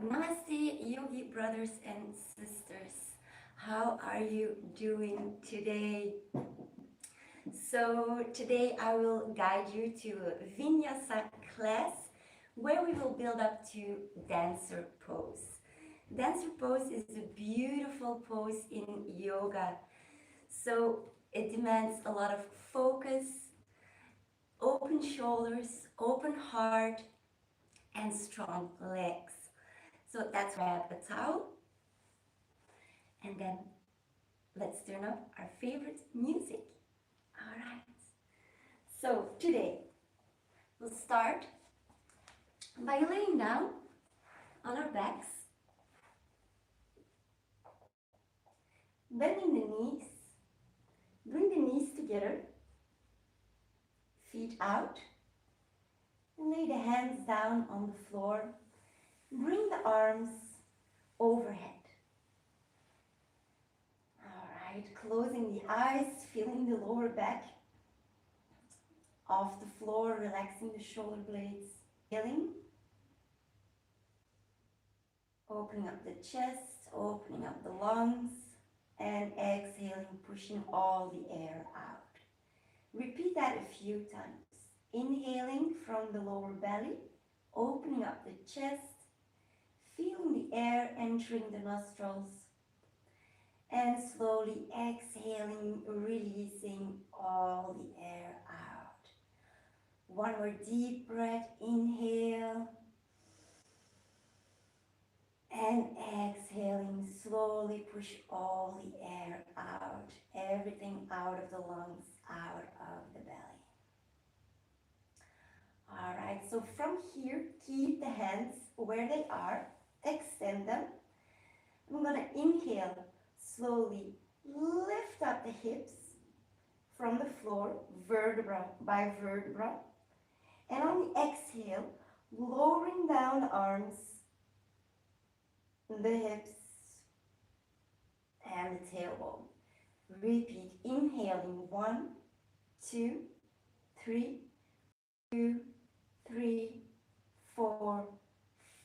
Namaste, yogi brothers and sisters. How are you doing today? So, today I will guide you to a Vinyasa class where we will build up to dancer pose. Dancer pose is a beautiful pose in yoga. So, it demands a lot of focus, open shoulders, open heart, and strong legs. So, that's grab a towel and then let's turn up our favorite music. All right. So today we'll start by laying down on our backs, bending the knees, bring the knees together, feet out, and lay the hands down on the floor. Bring the arms overhead. All right, closing the eyes, feeling the lower back off the floor, relaxing the shoulder blades. Inhaling, opening up the chest, opening up the lungs, and exhaling, pushing all the air out. Repeat that a few times. Inhaling from the lower belly, opening up the chest, feeling the air entering the nostrils, and slowly exhaling, releasing all the air out. One more deep breath, inhale, and exhaling, slowly push all the air out, everything out of the lungs, out of the belly. All right, so from here, keep the hands where they are, extend them. I'm gonna inhale, slowly lift up the hips from the floor, vertebra by vertebra. And on the exhale, lowering down the arms, the hips, and the tailbone. Repeat, inhaling 1, 2, 3, 2, 3, 4,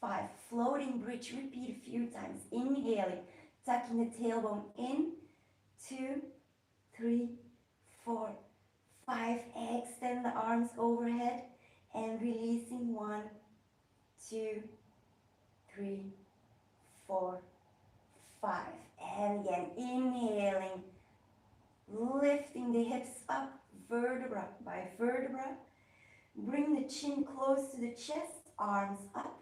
5. Floating bridge, repeat a few times. Inhaling, tucking the tailbone in, 2, 3, 4, 5. Extend the arms overhead and releasing 1, 2, 3, 4, 5. And again, inhaling, lifting the hips up, vertebra by vertebra. Bring the chin close to the chest, arms up.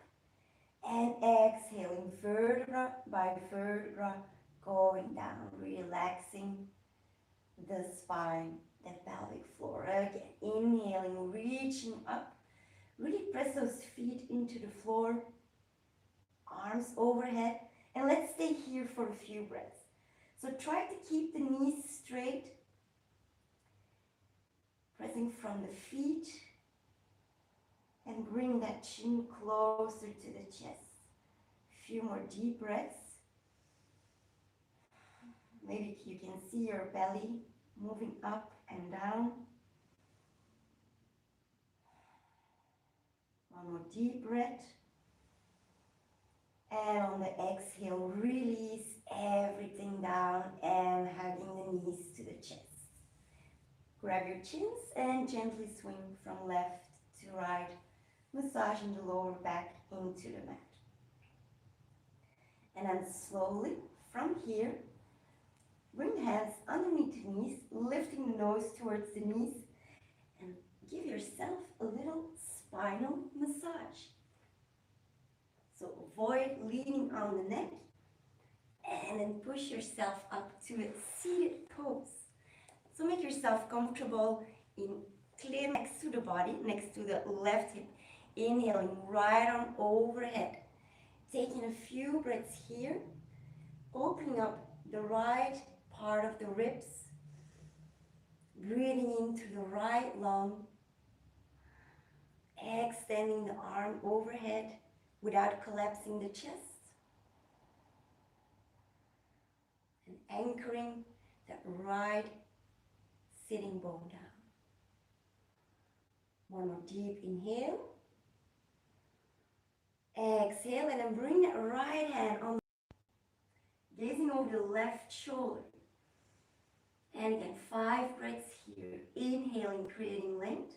And exhaling, vertebra by vertebra, going down, relaxing the spine, the pelvic floor. Again, inhaling, reaching up. Really press those feet into the floor, arms overhead. And let's stay here for a few breaths. So try to keep the knees straight, pressing from the feet, and bring that chin closer to the chest. A few more deep breaths. Maybe you can see your belly moving up and down. One more deep breath. And on the exhale, release everything down and hugging the knees to the chest. Grab your chins and gently swing from left to right, massaging the lower back into the mat. And then slowly, from here, bring the hands underneath the knees, lifting the nose towards the knees, and give yourself a little spinal massage. So avoid leaning on the neck, and then push yourself up to a seated pose. So make yourself comfortable in clear next to the body, next to the left hip. Inhaling, right arm overhead. Taking a few breaths here, opening up the right part of the ribs, breathing in through the right lung, extending the arm overhead without collapsing the chest, and anchoring that right sitting bone down. One more deep inhale, Exhale and then bring that right hand on, gazing over the left shoulder. And again, 5 breaths here. Inhaling, creating length.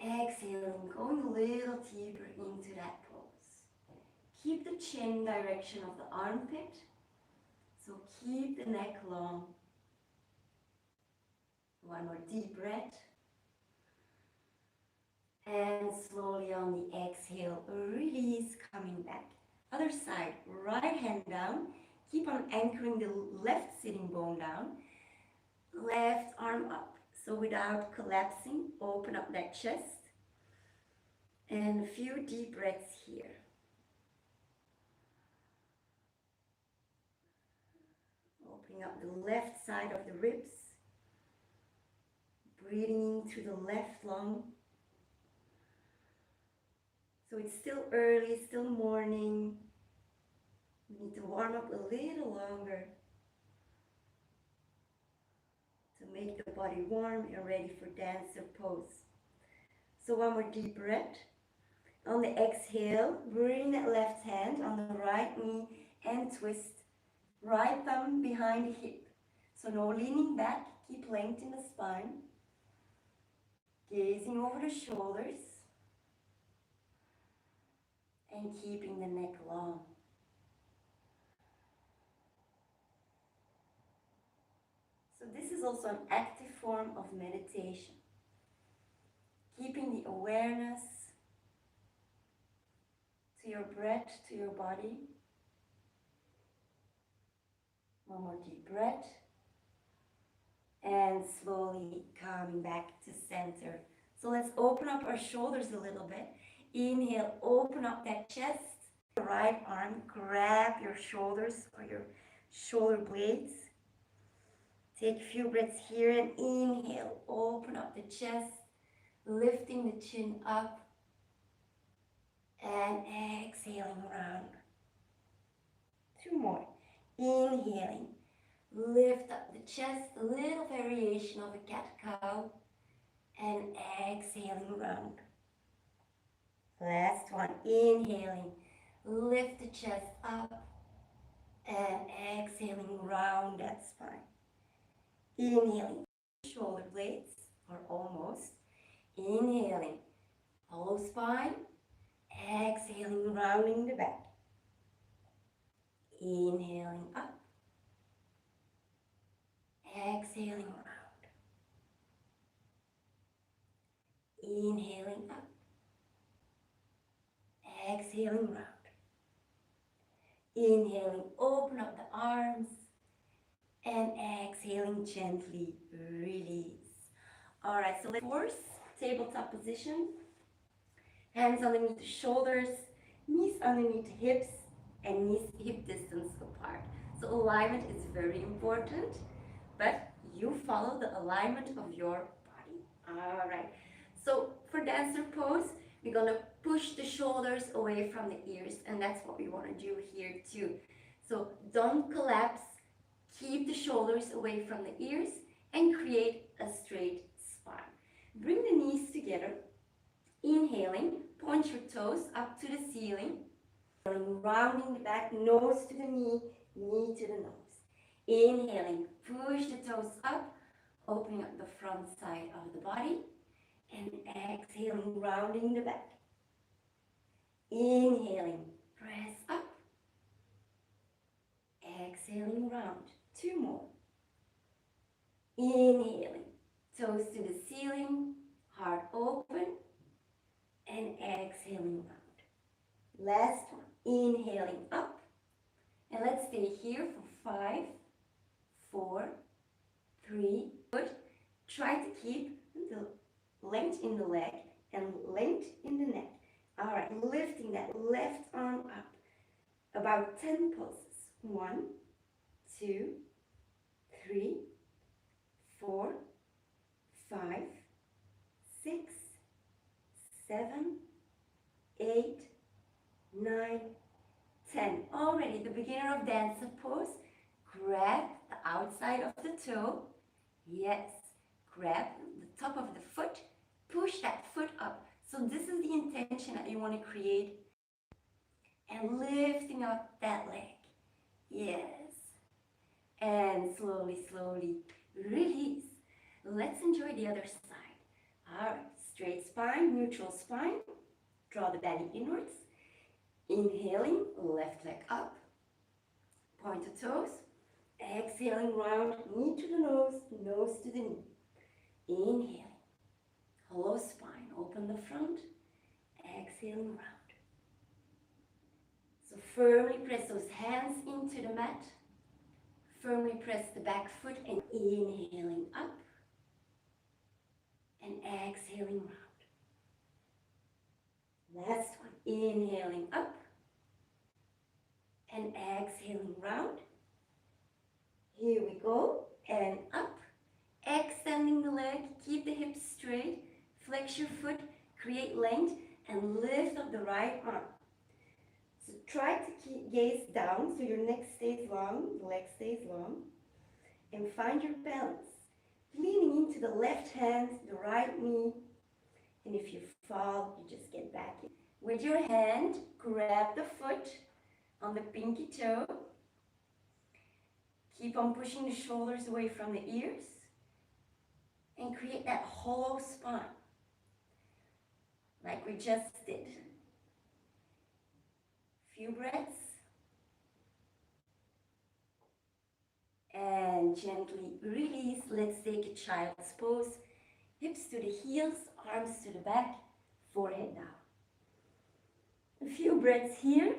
Exhaling, going a little deeper into that pose. Keep the chin direction of the armpit. So keep the neck long. One more deep breath. And slowly on the exhale, release, coming back. Other side, right hand down. Keep on anchoring the left sitting bone down. Left arm up. So without collapsing, open up that chest. And a few deep breaths here. Opening up the left side of the ribs. Breathing in through the left lung. So it's still early, still morning. We need to warm up a little longer to make the body warm and ready for dancer pose. So one more deep breath. On the exhale, bring that left hand on the right knee and twist. Right thumb behind the hip. So no leaning back, keep length in the spine. Gazing over the shoulders. And keeping the neck long. So this is also an active form of meditation. Keeping the awareness to your breath, to your body. One more deep breath. And slowly coming back to center. So let's open up our shoulders a little bit. Inhale, open up that chest. Right arm, grab your shoulders or your shoulder blades. Take a few breaths here and inhale, open up the chest, lifting the chin up and exhaling round. 2 more. Inhaling, lift up the chest, a little variation of a cat-cow and exhaling round. Last one, inhaling, lift the chest up and exhaling round that spine. Inhaling, shoulder blades, or almost. Inhaling, hollow spine. Exhaling, rounding the back. Inhaling up. Exhaling round. Inhaling up. Exhaling round. Inhaling, open up the arms. And exhaling, gently release. Alright, so let's force tabletop position. Hands underneath the shoulders, knees underneath the hips, and knees hip distance apart. So alignment is very important, but you follow the alignment of your body. Alright, so for dancer pose, we're gonna push the shoulders away from the ears, and that's what we want to do here too. So don't collapse, keep the shoulders away from the ears, and create a straight spine. Bring the knees together. Inhaling, point your toes up to the ceiling. Rounding the back, nose to the knee, knee to the nose. Inhaling, push the toes up, opening up the front side of the body. And exhaling, rounding the back. Inhaling, press up. Exhaling, round. 2 more. Inhaling, toes to the ceiling, heart open. And exhaling round. Last one. Inhaling up. And let's stay here for 5, 4, 3. Good. Try to keep the length in the leg and length in the neck. Alright, lifting that left arm up. About 10 pulses. 1, 2, 3, 4, 5, 6, 7, 8, 9, 10. Already the beginner of dancer pose. Grab the outside of the toe. Yes. Grab the top of the foot. Push that foot up. So this is the intention, that you want to create, and lifting up that leg. Yes. And slowly, slowly release. Let's enjoy the other side. All right, straight spine, neutral spine. Draw the belly inwards. Inhaling, left leg up. Point the toes. Exhaling, round, knee to the nose to the knee. Inhaling. Hollow spine, open the front. Exhaling, round. So firmly press those hands into the mat. Firmly press the back foot and inhaling up. And exhaling, round. Last one. Inhaling up. And exhaling, round. Here we go. And up. Extending the leg, keep the hips straight, flex your foot, create length, and lift up the right arm. So try to keep gaze down so your neck stays long, the leg stays long, and find your balance. Leaning into the left hand, the right knee, and if you fall, you just get back in. With your hand, grab the foot on the pinky toe. Keep on pushing the shoulders away from the ears. And create that hollow spine, like we just did. Few breaths. And gently release. Let's take a child's pose. Hips to the heels, arms to the back, forehead down. A few breaths here.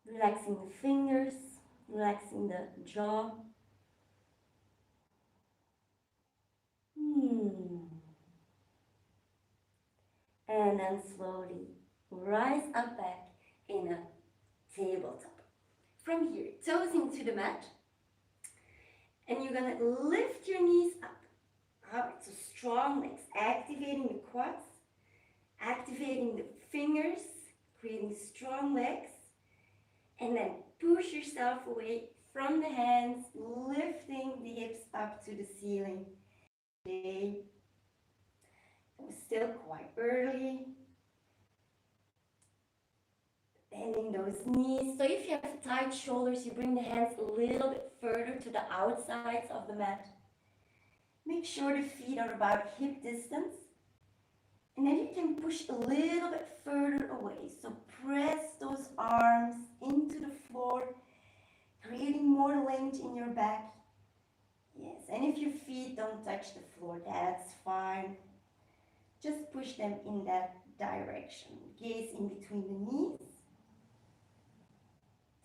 Relaxing the fingers, relaxing the jaw. And then slowly rise up back in a tabletop. From here, toes into the mat. And you're going to lift your knees up. Alright, so strong legs, activating the quads, activating the fingers, creating strong legs. And then push yourself away from the hands, lifting the hips up to the ceiling. Today, it was still quite early. Bending those knees. So if you have tight shoulders, you bring the hands a little bit further to the outsides of the mat. Make sure the feet are about hip distance. And then you can push a little bit further away. So press those arms into the floor, creating more length in your back. Yes, and if your feet don't touch the floor, that's fine. Just push them in that direction. Gaze in between the knees.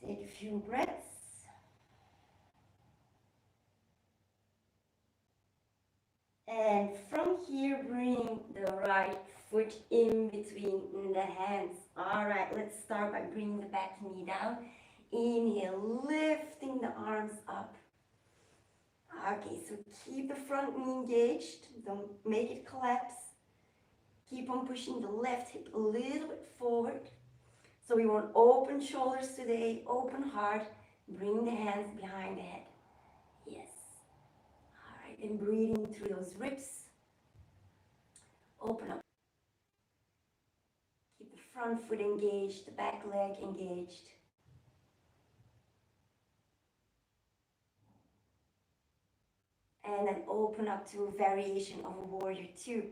Take a few breaths. And from here, bring the right foot in between the hands. All right, let's start by bringing the back knee down. Inhale, lifting the arms up. Okay, so keep the front knee engaged. Don't make it collapse. Keep on pushing the left hip a little bit forward. So we want open shoulders today, open heart. Bring the hands behind the head. Yes. All right, and breathing through those ribs. Open up. Keep the front foot engaged, the back leg engaged. And then open up to a variation of a warrior two.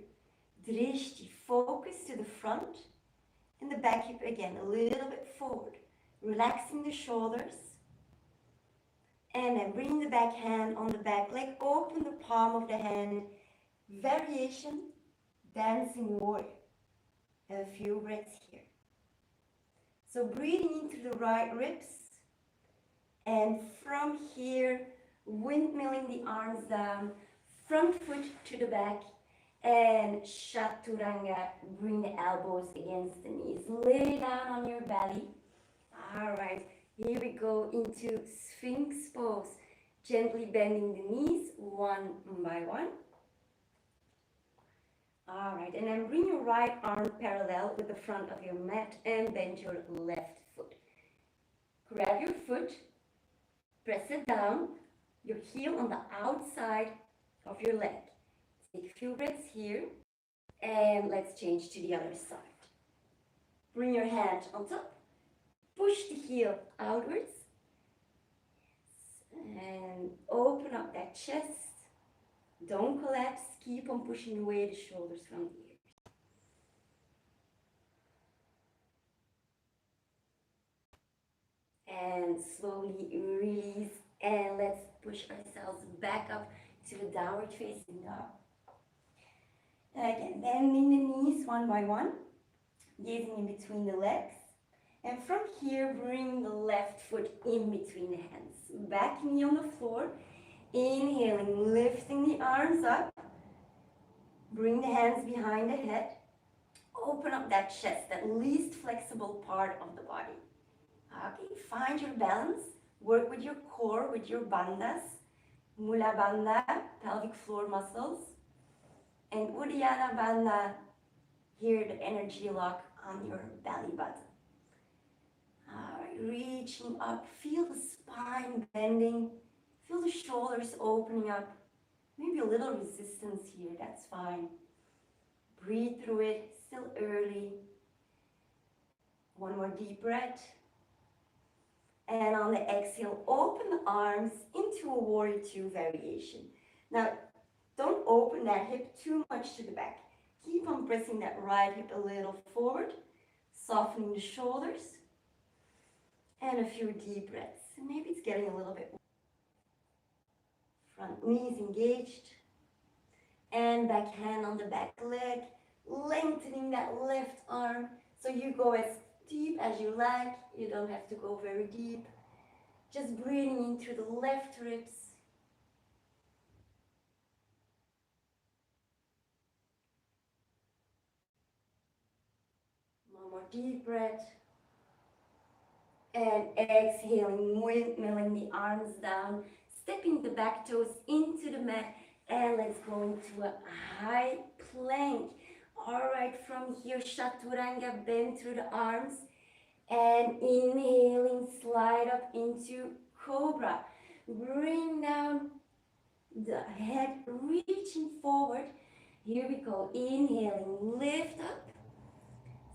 Drishti, focus to the front. And the back hip again, a little bit forward. Relaxing the shoulders. And then bring the back hand on the back leg. Open the palm of the hand. Variation, dancing warrior. A few breaths here. So breathing into the right ribs. And from here, windmilling the arms down. Front foot to the back. And Chaturanga, bring the elbows against the knees. Lay down on your belly. All right, here we go into Sphinx pose. Gently bending the knees one by one. All right, and then bring your right arm parallel with the front of your mat and bend your left foot. Grab your foot, press it down, your heel on the outside of your leg. Take a few breaths here. And let's change to the other side. Bring your hand on top, push the heel outwards, and open up that chest. Don't collapse, keep on pushing away the shoulders from the ears. And slowly release, and let's push ourselves back up to the downward facing dog. Again, bending the knees one by one, gazing in between the legs. And from here, bring the left foot in between the hands. Back knee on the floor. Inhaling, lifting the arms up. Bring the hands behind the head. Open up that chest, that least flexible part of the body. Okay, find your balance. Work with your core, with your bandhas. Mula bandha, pelvic floor muscles. And Uddiyana bandha, here the energy lock on your belly button. Alright, reaching up, feel the spine bending, feel the shoulders opening up. Maybe a little resistance here, that's fine. Breathe through it, still early. One more deep breath. And on the exhale, open the arms into a warrior two variation. Now, don't open that hip too much to the back. Keep on pressing that right hip a little forward, softening the shoulders. And a few deep breaths. And maybe it's getting a little bit. Front knees engaged. And back hand on the back leg. Lengthening that left arm. So you go as deep as you like. You don't have to go very deep. Just breathing in through the left ribs. One more deep breath. And exhaling, windmilling the arms down, stepping the back toes into the mat, and let's go into a high plank. All right, from here, Chaturanga, bend through the arms, and inhaling, slide up into Cobra. Bring down the head, reaching forward. Here we go, inhaling, lift up.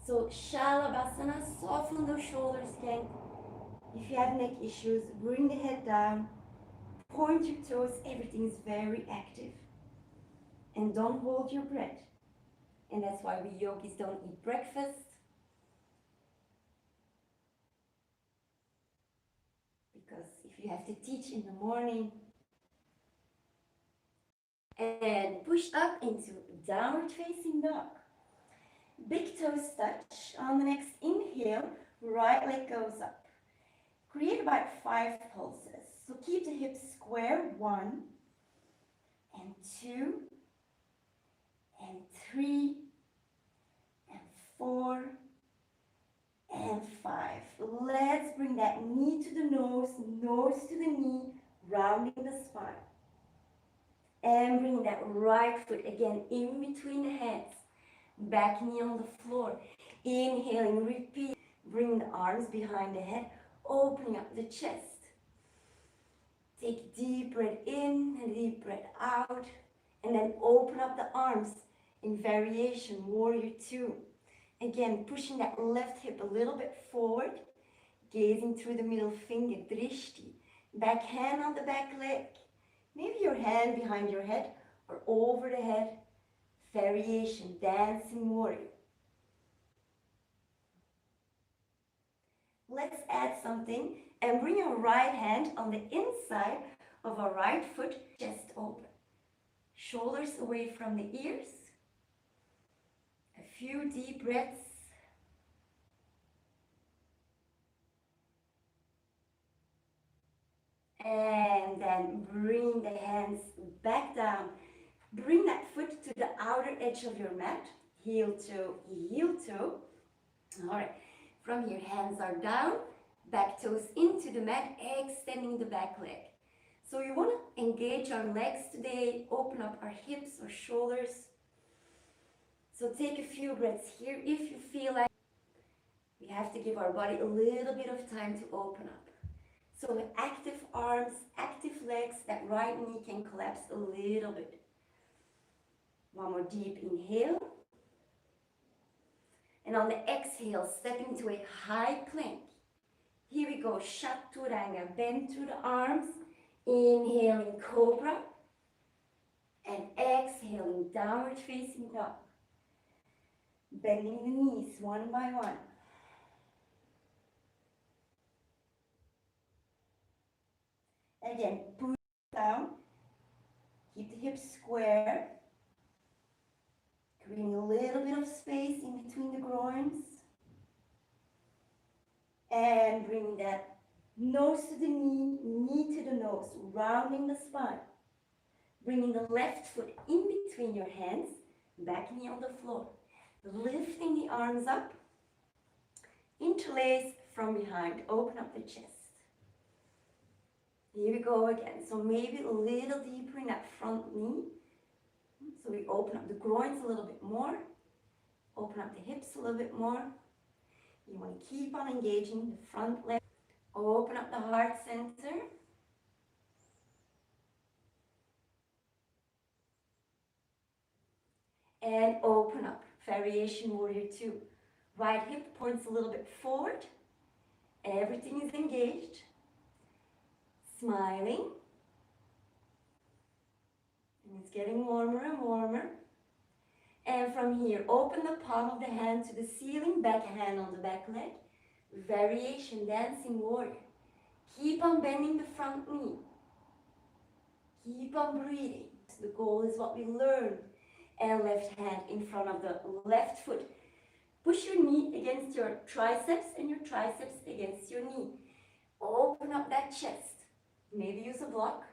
So Shalabhasana, soften the shoulders again. If you have neck issues, bring the head down, point your toes, everything is very active. And don't hold your breath. And that's why we yogis don't eat breakfast. Because if you have to teach in the morning, and push up into downward facing dog. Big toes touch. On the next inhale, right leg goes up. Create about 5 pulses. So keep the hips square, 1 and 2 and 3 and 4 and 5. Let's bring that knee to the nose to the knee, rounding the spine. And bring that right foot again in between the hands. Back knee on the floor. Inhaling, repeat. Bring the arms behind the head, opening up the chest. Take a deep breath in and deep breath out. And then open up the arms in variation, warrior two. Again, pushing that left hip a little bit forward. Gazing through the middle finger, drishti. Back hand on the back leg. Maybe your hand behind your head or over the head. Variation, dancing warrior. Let's add something and bring your right hand on the inside of our right foot, chest open. Shoulders away from the ears. A few deep breaths. And then bring the hands back down. Bring that foot to the outer edge of your mat. Heel toe, heel toe. All right. From here, hands are down. Back toes into the mat, extending the back leg. So you want to engage our legs today. Open up our hips or shoulders. So take a few breaths here. If you feel like we have to give our body a little bit of time to open up. So with active arms, active legs, that right knee can collapse a little bit. One more deep inhale. And on the exhale, step into a high plank. Here we go, Chaturanga, bend through the arms, inhaling cobra, and exhaling downward facing dog. Bending the knees one by one. Again, push down, keep the hips square, creating a little bit of space in between the groins, and bring that nose to the knee, knee to the nose, rounding the spine. Bringing the left foot in between your hands, back knee on the floor. Lifting the arms up, interlace from behind, open up the chest. Here we go again. So maybe a little deeper in that front knee. So we open up the groins a little bit more, open up the hips a little bit more. You want to keep on engaging the front leg. Open up the heart center. And open up. Variation warrior 2. Right hip points a little bit forward. Everything is engaged. Smiling. And it's getting warmer and warmer. And from here, open the palm of the hand to the ceiling, back hand on the back leg. Variation, dancing warrior. Keep on bending the front knee. Keep on breathing. The goal is what we learned. And left hand in front of the left foot. Push your knee against your triceps and your triceps against your knee. Open up that chest. Maybe use a block.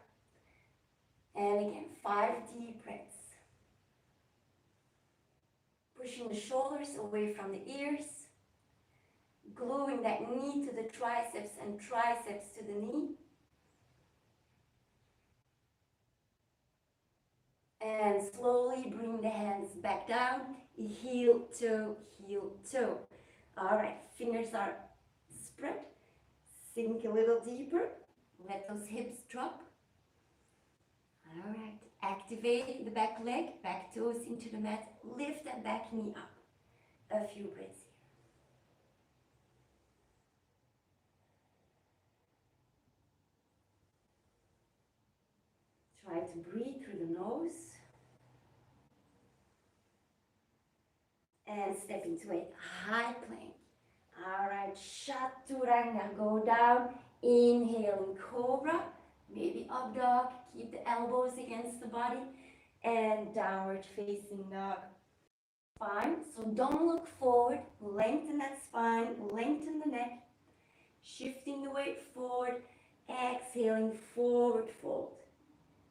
And again, 5 deep breaths. Pushing the shoulders away from the ears. Gluing that knee to the triceps and triceps to the knee. And slowly bring the hands back down. Heel, toe, heel, toe. All right, fingers are spread. Sink a little deeper. Let those hips drop. All right, activate the back leg, back toes into the mat. Lift that back knee up. A few breaths here. Try to breathe through the nose. And step into a high plank. All right, Chaturanga, go down. Inhaling cobra, maybe up dog. Keep the elbows against the body. And downward facing dog. Fine, so don't look forward. Lengthen that spine, lengthen the neck. Shifting the weight forward. Exhaling, forward fold.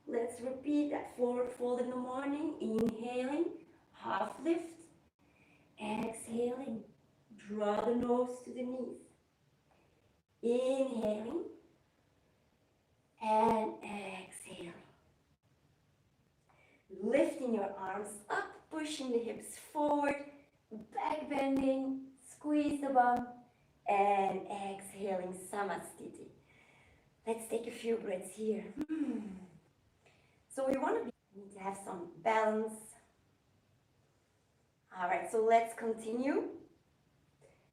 Let's repeat that forward fold in the morning. Inhaling, half lift. Exhaling, draw the nose to the knees. Inhaling and exhaling. Lifting your arms up, pushing the hips forward, back bending, squeeze the bum, and exhaling, Samastiti. Let's take a few breaths here. So we need to have some balance. All right, so let's continue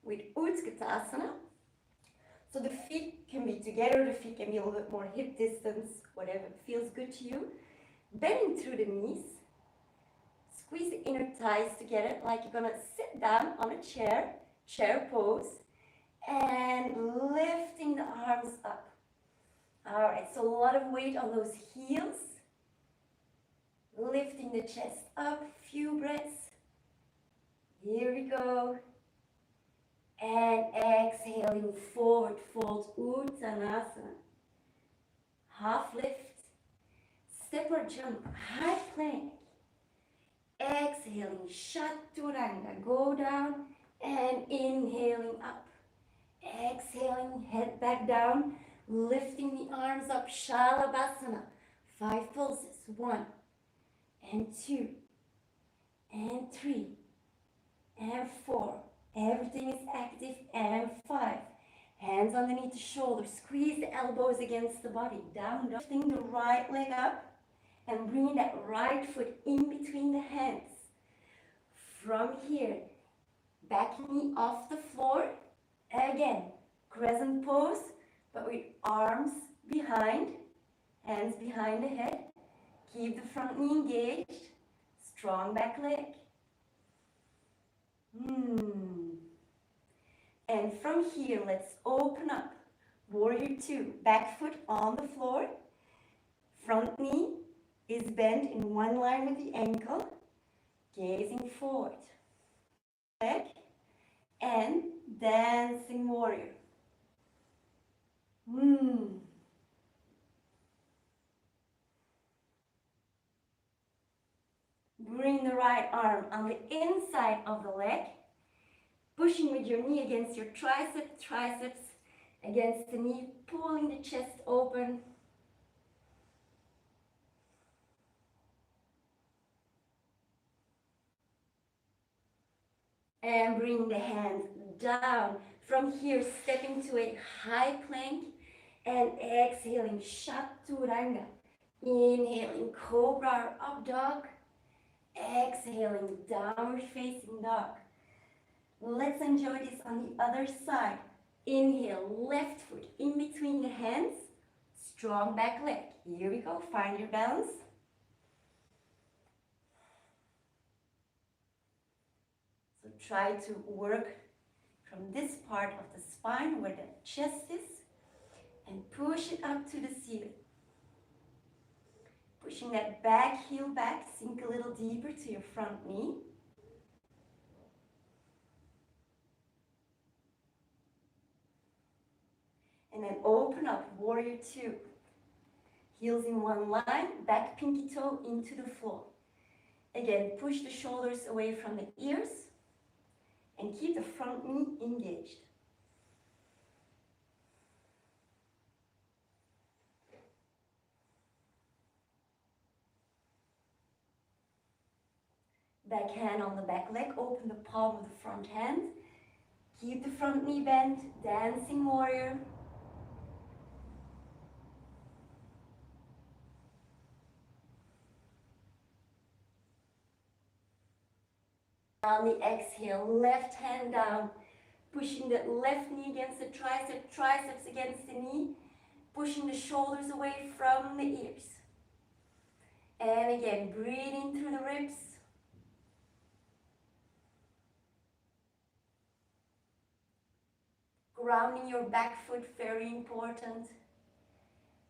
with Utkatasana. So the feet can be together, the feet can be a little bit more hip distance, whatever feels good to you. Bending through the knees. Squeeze the inner thighs together like you're gonna sit down on a chair pose, and lifting the arms up. All right, so a lot of weight on those heels. Lifting the chest up, few breaths. Here we go. And exhaling, forward fold, Uttanasana. Half lift, step or jump, high plank. Exhaling, Chaturanga, go down and inhaling up. Exhaling, head back down, lifting the arms up, Shalabhasana. 5 pulses, 1 and 2 and 3 and 4. Everything is active, and 5. Hands underneath the shoulders. Squeeze the elbows against the body. Down, lifting the right leg up and bringing that right foot in between the hands. From here, back knee off the floor. Again, crescent pose, but with arms behind, hands behind the head. Keep the front knee engaged. Strong back leg. And from here, let's open up. Warrior 2, back foot on the floor. Front knee is bent in one line with the ankle, gazing forward. Leg and dancing warrior. Bring the right arm on the inside of the leg, pushing with your knee against your triceps against the knee, pulling the chest open. And bring the hands down. From here, step into a high plank and exhaling Chaturanga. Inhaling Cobra or Up Dog. Exhaling Downward Facing Dog. Let's enjoy this on the other side. Inhale, left foot in between the hands. Strong back leg. Here we go. Find your balance. So try to work from this part of the spine where the chest is and push it up to the ceiling. Pushing that back heel back, sink a little deeper to your front knee. And then open up, Warrior 2. Heels in one line, back pinky toe into the floor. Again, push the shoulders away from the ears and keep the front knee engaged. Back hand on the back leg, open the palm of the front hand. Keep the front knee bent, dancing warrior. On the exhale, left hand down, pushing the left knee against the triceps against the knee, pushing the shoulders away from the ears. And again, breathing through the ribs. Grounding your back foot, very important.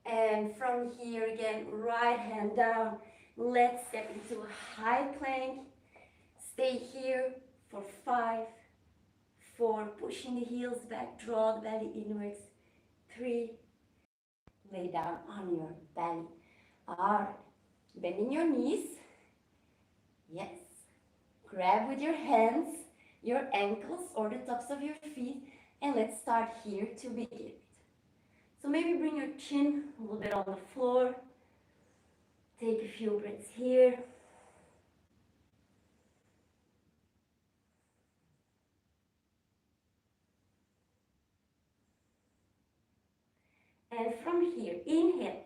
And from here again, right hand down. Let's step into a high plank. Stay here for 5, 4, pushing the heels back, draw the belly inwards. 3, lay down on your belly. Alright, bending your knees. Yes. Grab with your hands your ankles or the tops of your feet, and let's start here to begin. So maybe bring your chin a little bit on the floor. Take a few breaths here. And from here, inhale,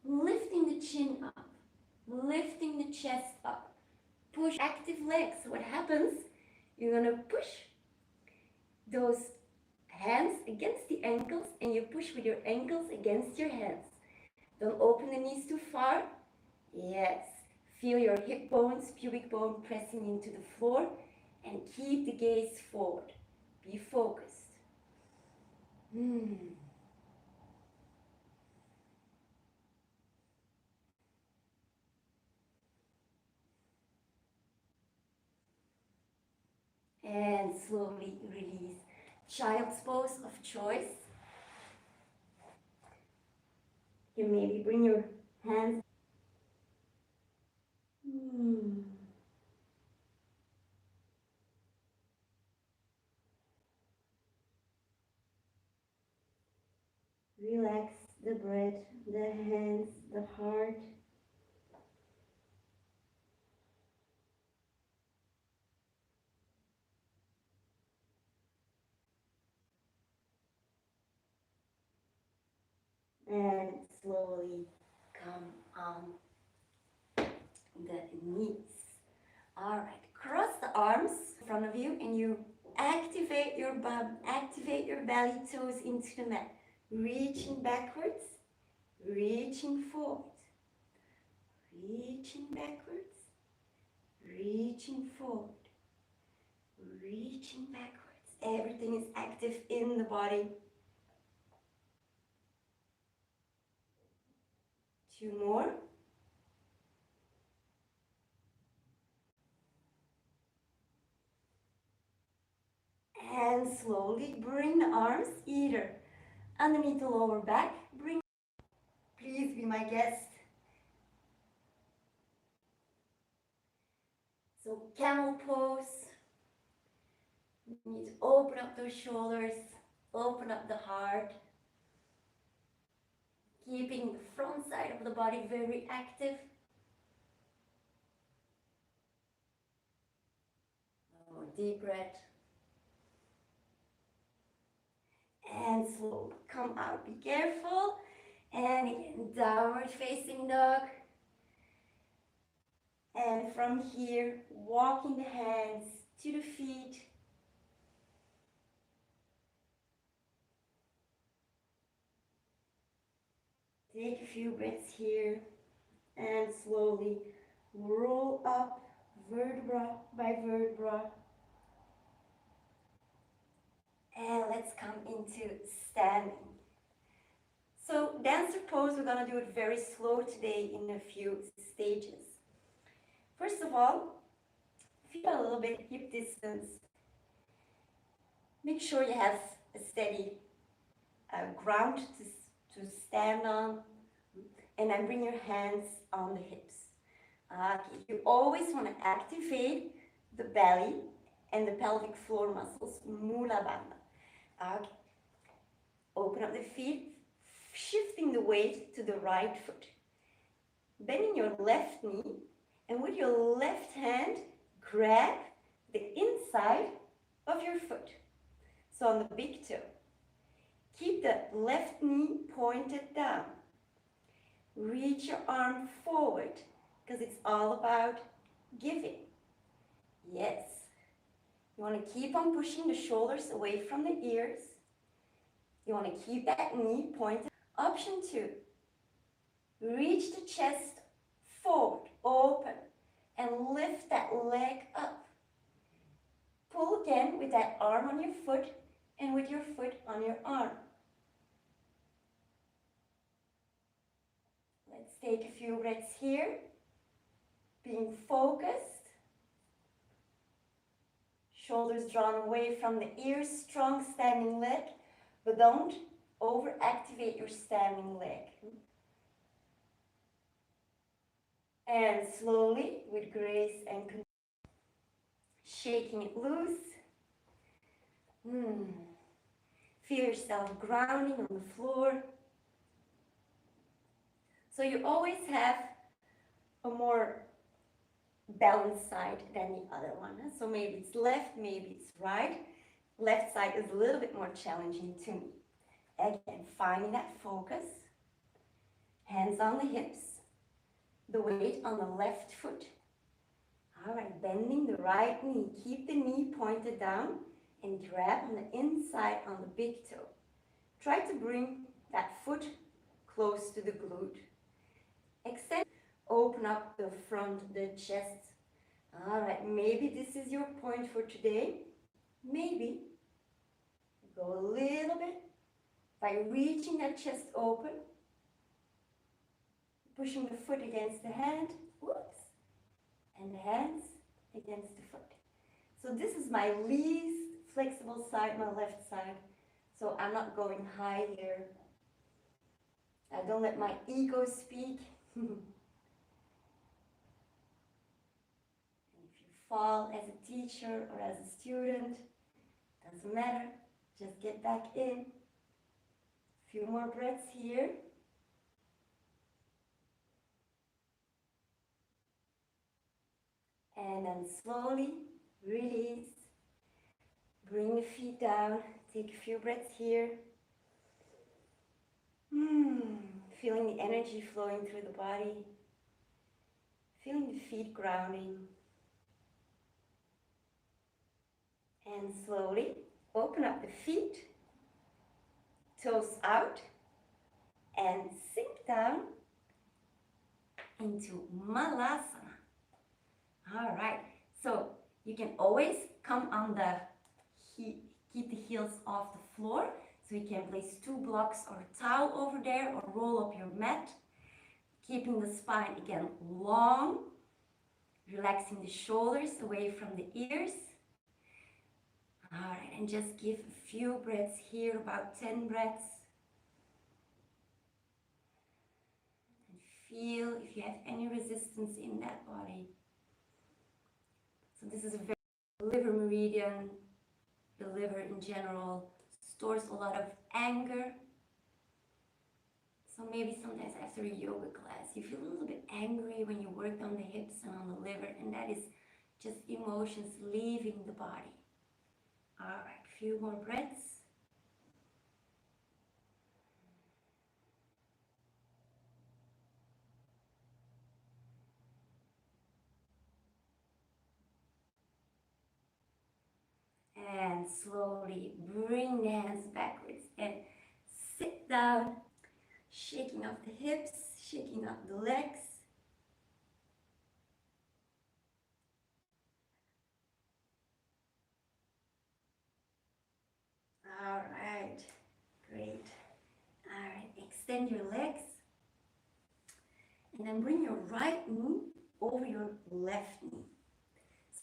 lifting the chin up, lifting the chest up. Push active legs. What happens? You're going to push those hands against the ankles and you push with your ankles against your hands. Don't open the knees too far. Yes. Feel your hip bones, pubic bone pressing into the floor and keep the gaze forward. Be focused. And slowly release. Child's pose of choice. You maybe bring your hands. Relax the breath, the hands, the heart. And slowly come on the knees. All right, cross the arms in front of of you, and you activate your bum, activate your belly toes into the mat. Reaching backwards, reaching forward. Reaching backwards, reaching forward. Reaching backwards. Everything is active in the body. 2 more. And slowly bring the arms either underneath the lower back. Please be my guest. So camel pose. You need to open up those shoulders, open up the heart. Keeping the front side of the body very active. Oh, deep breath. And slowly come out. Be careful. And again, downward facing dog. And from here, walking the hands to the feet. Take a few breaths here. And slowly roll up vertebra by vertebra. And let's come into standing. So dancer pose, we're going to do it very slow today in a few stages. First of all, feel a little bit hip distance. Make sure you have a steady ground to stand on, and then bring your hands on the hips. You always want to activate the belly and the pelvic floor muscles, mula bandha. Open up the feet, shifting the weight to the right foot. Bending your left knee, and with your left hand, grab the inside of your foot. So on the big toe. Keep the left knee pointed down. Reach your arm forward, because it's all about giving. Yes. You want to keep on pushing the shoulders away from the ears. You want to keep that knee pointed. Option 2. Reach the chest forward, open, and lift that leg up. Pull again with that arm on your foot and with your foot on your arm. Let's take a few breaths here. Being focused. Shoulders drawn away from the ears, strong standing leg, but don't overactivate your standing leg. And slowly, with grace and shaking it loose. Feel yourself grounding on the floor. So you always have a more balanced side than the other one. So maybe it's left, maybe it's right. Left side is a little bit more challenging to me. Again, finding that focus. Hands on the hips. The weight on the left foot. All right, bending the right knee. Keep the knee pointed down and grab on the inside on the big toe. Try to bring that foot close to the glute. Extend, open up the front, the chest. All right, maybe this is your point for today. Maybe. Go a little bit by reaching that chest open. Pushing the foot against the hand. Whoops. And the hands against the foot. So this is my least flexible side, my left side. So I'm not going high here. I don't let my ego speak. And if you fall as a teacher or as a student, doesn't matter. Just get back in. A few more breaths here. And then slowly release. Bring the feet down. Take a few breaths here. Feeling the energy flowing through the body. Feeling the feet grounding. And slowly open up the feet, toes out, and sink down into Malasana. All right, so you can always come on the keep the heels off the floor. So you can place 2 blocks or a towel over there or roll up your mat. Keeping the spine again long, relaxing the shoulders away from the ears. All right, and just give a few breaths here, about 10 breaths. And feel if you have any resistance in that body. So this is a very liver meridian. The liver in general stores a lot of anger. So maybe sometimes after a yoga class, you feel a little bit angry when you work on the hips and on the liver, and that is just emotions leaving the body. All right, a few more breaths. And slowly bring the hands backwards and sit down, shaking off the hips, shaking off the legs. All right, great. All right, extend your legs. And then bring your right knee over your left knee.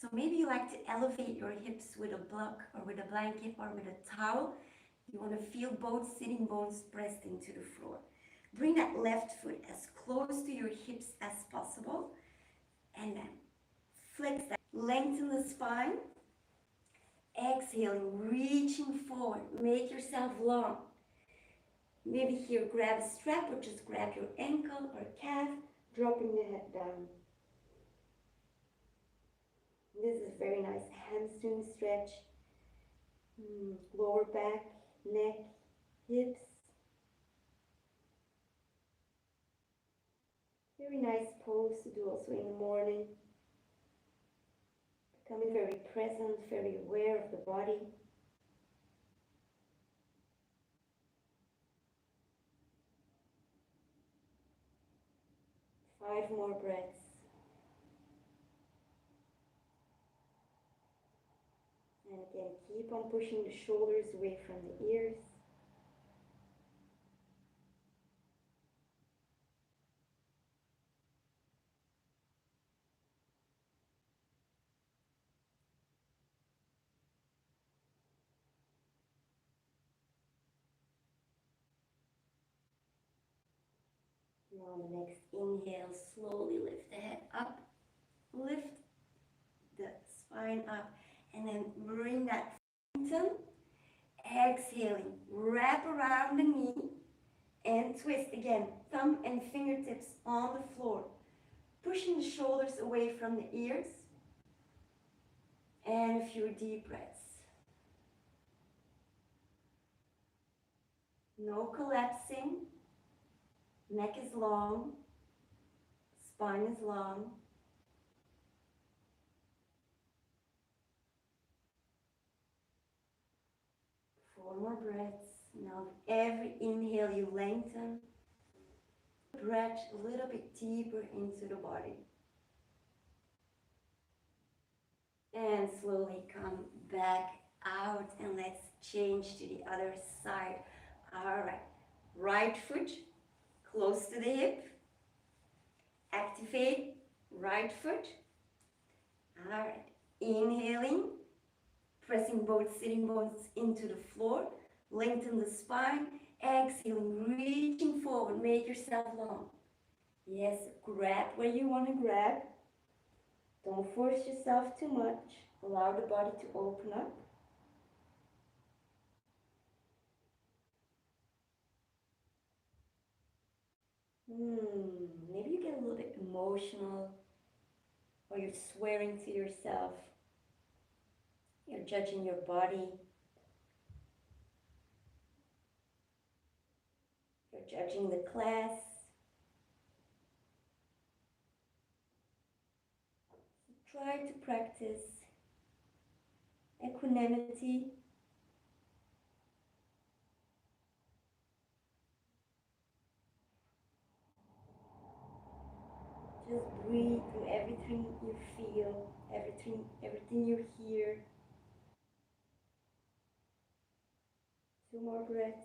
So maybe you like to elevate your hips with a block or with a blanket or with a towel. You want to feel both sitting bones pressed into the floor. Bring that left foot as close to your hips as possible. And then flex that. Lengthen the spine. Exhaling, reaching forward. Make yourself long. Maybe here grab a strap or just grab your ankle or calf, dropping the head down. This is a very nice hamstring stretch. Lower back, neck, hips. Very nice pose to do also in the morning. Becoming very present, very aware of the body. Five more breaths. And again, keep on pushing the shoulders away from the ears. Now on the next inhale, slowly lift the head up. Lift the spine up. And then bring that momentum. Exhaling, wrap around the knee. And twist again, thumb and fingertips on the floor. Pushing the shoulders away from the ears. And a few deep breaths. No collapsing. Neck is long. Spine is long. Four more breaths. Now every inhale you lengthen. Breath a little bit deeper into the body. And slowly come back out and let's change to the other side. All right, right foot close to the hip. Activate right foot. All right, inhaling, pressing both sitting bones into the floor. Lengthen the spine. Exhaling, reaching forward, make yourself long. Yes, grab where you want to grab. Don't force yourself too much. Allow the body to open up. Maybe you get a little bit emotional or you're swearing to yourself. You're judging your body. You're judging the class. Try to practice equanimity. Just breathe through everything you feel, everything you hear. 2 more breaths.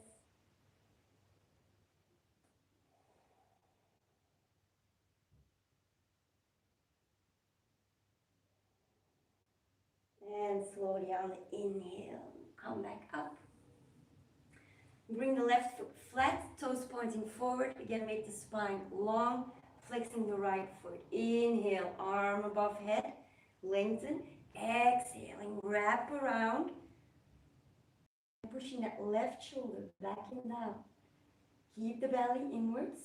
And slowly on the inhale, come back up. Bring the left foot flat, toes pointing forward. Again, make the spine long, flexing the right foot. Inhale, arm above head, lengthen. Exhaling, wrap around. Pushing that left shoulder back and down. Keep the belly inwards.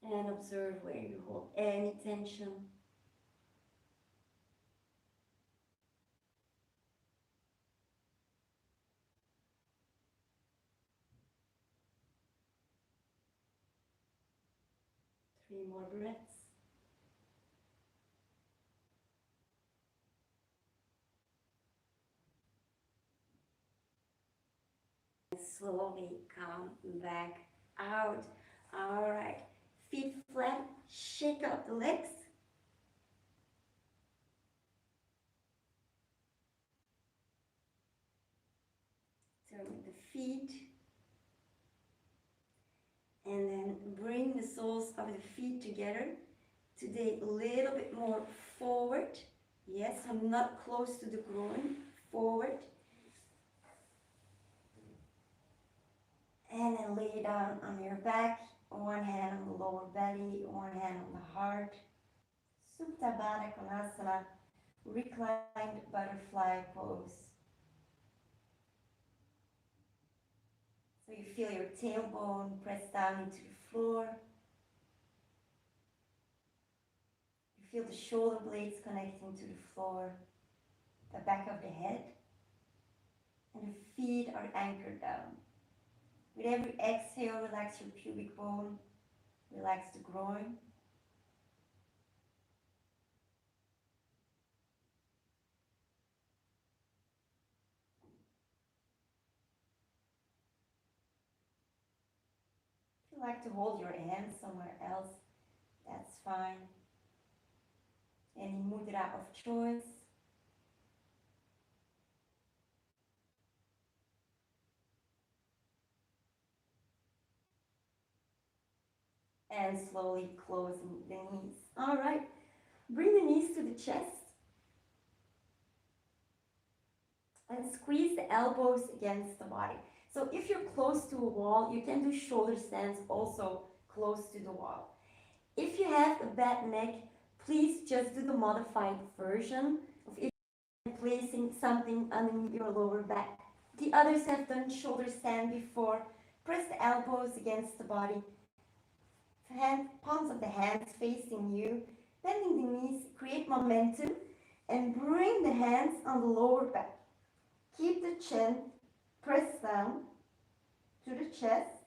And observe where you hold any tension. Three more breaths. Slowly come back out. All right. Feet flat. Shake out the legs. Turn the feet. And then bring the soles of the feet together. Today, a little bit more forward. Yes, I'm not close to the groin. Forward. And then lay down on your back. One hand on the lower belly, one hand on the heart. Supta Baddha Konasana, reclined butterfly pose. So you feel your tailbone press down into the floor. You feel the shoulder blades connecting to the floor, the back of the head, and the feet are anchored down. With every exhale, relax your pubic bone, relax the groin. If you like to hold your hands somewhere else, that's fine. Any mudra of choice. And slowly closing the knees. All right, bring the knees to the chest. And squeeze the elbows against the body. So if you're close to a wall, you can do shoulder stands also close to the wall. If you have a bad neck, please just do the modified version of it, placing something on your lower back. The others have done shoulder stand before. Press the elbows against the body. Palms of the hands facing you. Bending the knees, create momentum, and bring the hands on the lower back. Keep the chin pressed down to the chest.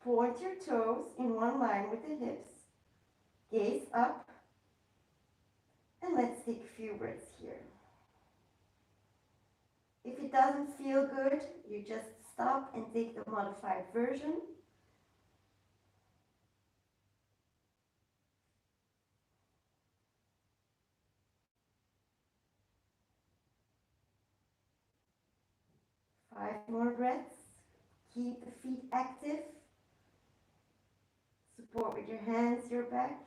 Point your toes in one line with the hips. Gaze up. And let's take a few breaths here. If it doesn't feel good, you just stop and take the modified version. Five more breaths. Keep the feet active. Support with your hands, your back.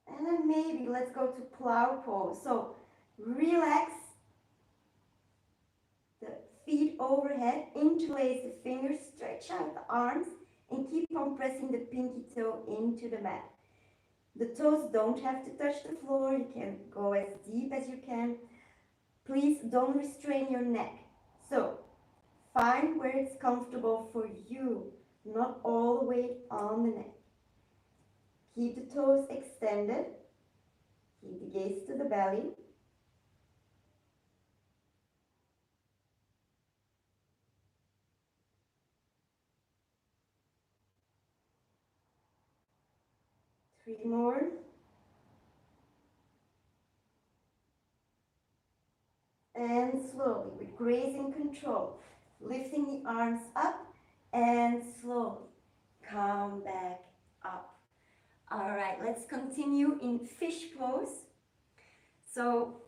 And then maybe let's go to plow pose. So relax the feet overhead, interlace the fingers, stretch out the arms, and keep on pressing the pinky toe into the mat. The toes don't have to touch the floor. You can go as deep as you can. Please don't restrain your neck. So find where it's comfortable for you, not all the weight on the neck. Keep the toes extended. Keep the gaze to the belly. 3 more. And slowly, with grace and control, lifting the arms up and slowly come back up. All right, let's continue in fish pose. So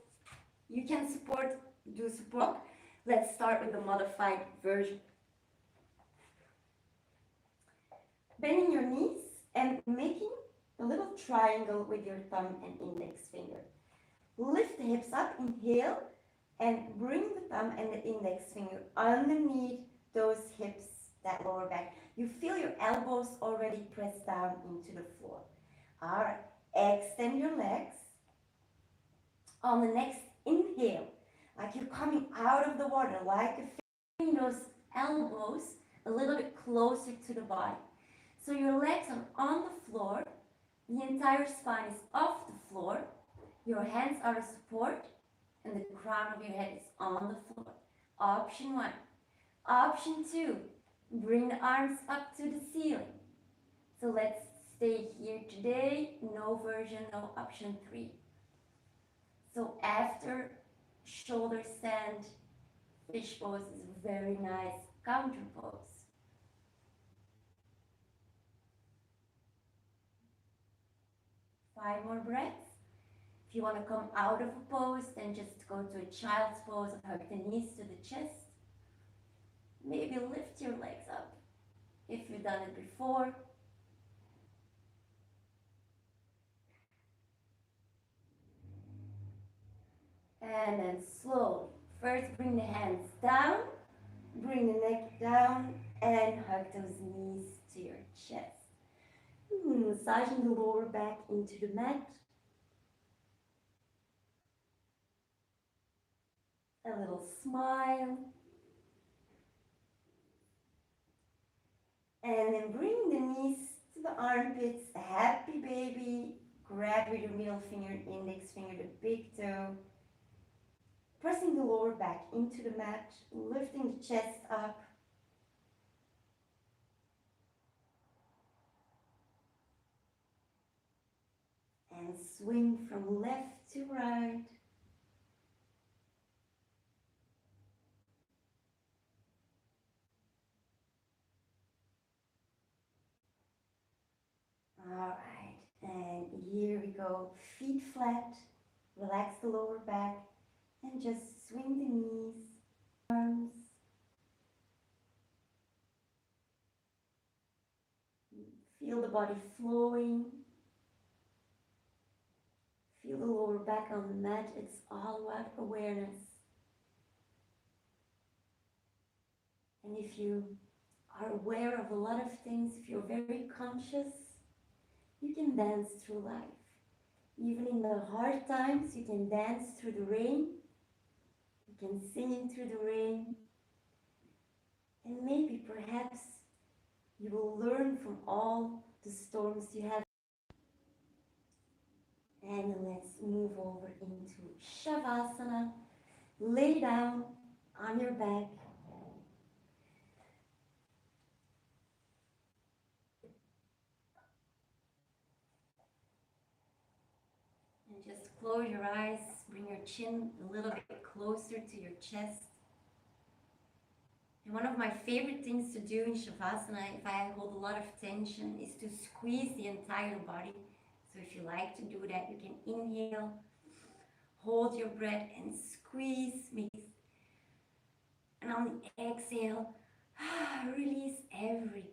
you can do support. Let's start with the modified version. Bending your knees and making a little triangle with your thumb and index finger. Lift the hips up, inhale, and bring the thumb and the index finger underneath those hips, that lower back. You feel your elbows already pressed down into the floor. All right, extend your legs. On the next inhale, like you're coming out of the water, like feeling those elbows a little bit closer to the body. So your legs are on the floor, the entire spine is off the floor, your hands are a support, and the crown of your head is on the floor. Option 1. Option 2, bring the arms up to the ceiling. So let's stay here today, no version, no option 3. So after shoulder stand, fish pose is a very nice counter pose. 5 more breaths. If you want to come out of a pose, then just go to a child's pose, hug the knees to the chest. Maybe lift your legs up if you've done it before. And then slowly, first bring the hands down, bring the neck down, and hug those knees to your chest. Massaging the lower back into the mat. A little smile. And then bring the knees to the armpits, a happy baby. Grab with your middle finger and index finger the big toe. Pressing the lower back into the mat, lifting the chest up. And swing from left to right. All right, and here we go. Feet flat, relax the lower back, and just swing the knees, arms. Feel the body flowing. Feel the lower back on the mat. It's all about awareness. And if you are aware of a lot of things, if you're very conscious, you can dance through life. Even in the hard times, you can dance through the rain. You can sing through the rain. And maybe, perhaps, you will learn from all the storms you have. And let's move over into Shavasana. Lay down on your back. And just close your eyes, bring your chin a little bit closer to your chest. And one of my favorite things to do in Shavasana, if I hold a lot of tension, is to squeeze the entire body. So if you like to do that, you can inhale, hold your breath and squeeze. And on the exhale, release everything.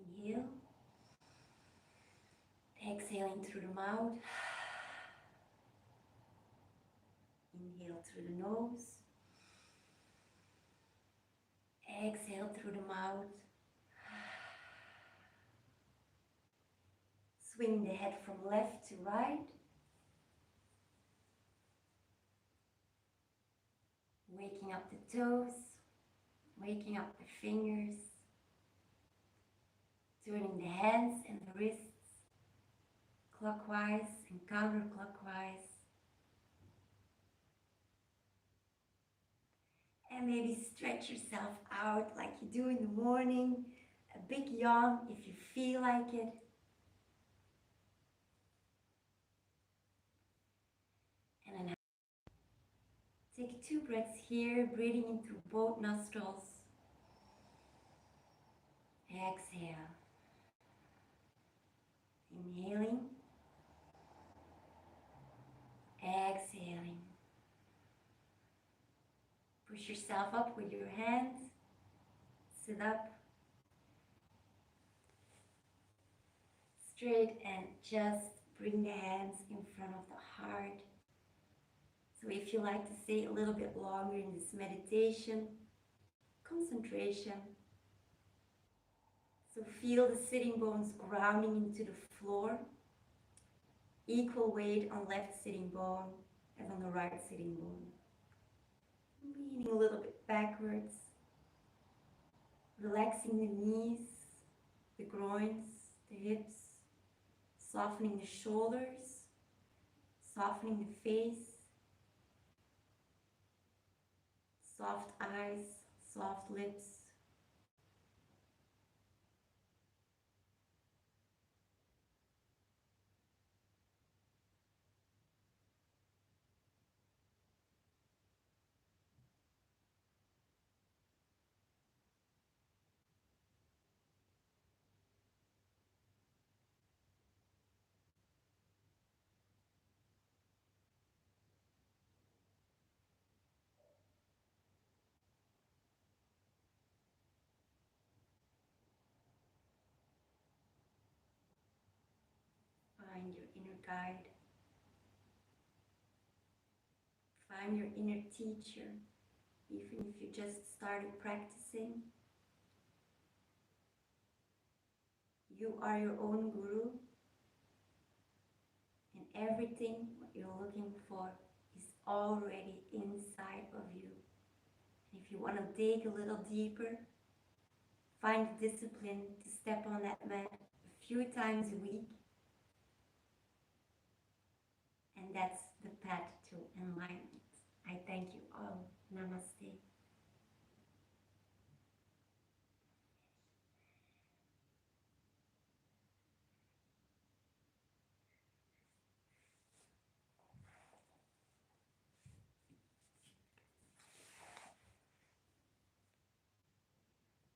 Inhale. Exhaling through the mouth. Inhale through the nose. Exhale through the mouth. Swing the head from left to right. Waking up the toes. Waking up the fingers. Turning the hands and the wrists clockwise and counterclockwise. And maybe stretch yourself out like you do in the morning. A big yawn if you feel like it. And then take 2 breaths here, breathing in through both nostrils. Exhale. Inhaling. Exhaling. Push yourself up with your hands. Sit up. Straight and just bring the hands in front of the heart. So if you like to stay a little bit longer in this meditation, concentration. So feel the sitting bones grounding into the floor. Equal weight on left sitting bone as on the right sitting bone. Leaning a little bit backwards. Relaxing the knees, the groins, the hips. Softening the shoulders. Softening the face. Soft eyes, soft lips. Find your inner guide. Find your inner teacher, even if you just started practicing. You are your own guru, and everything what you're looking for is already inside of you. And if you want to dig a little deeper, find the discipline to step on that mat a few times a week. And that's the path to enlightenment. I thank you all. Namaste.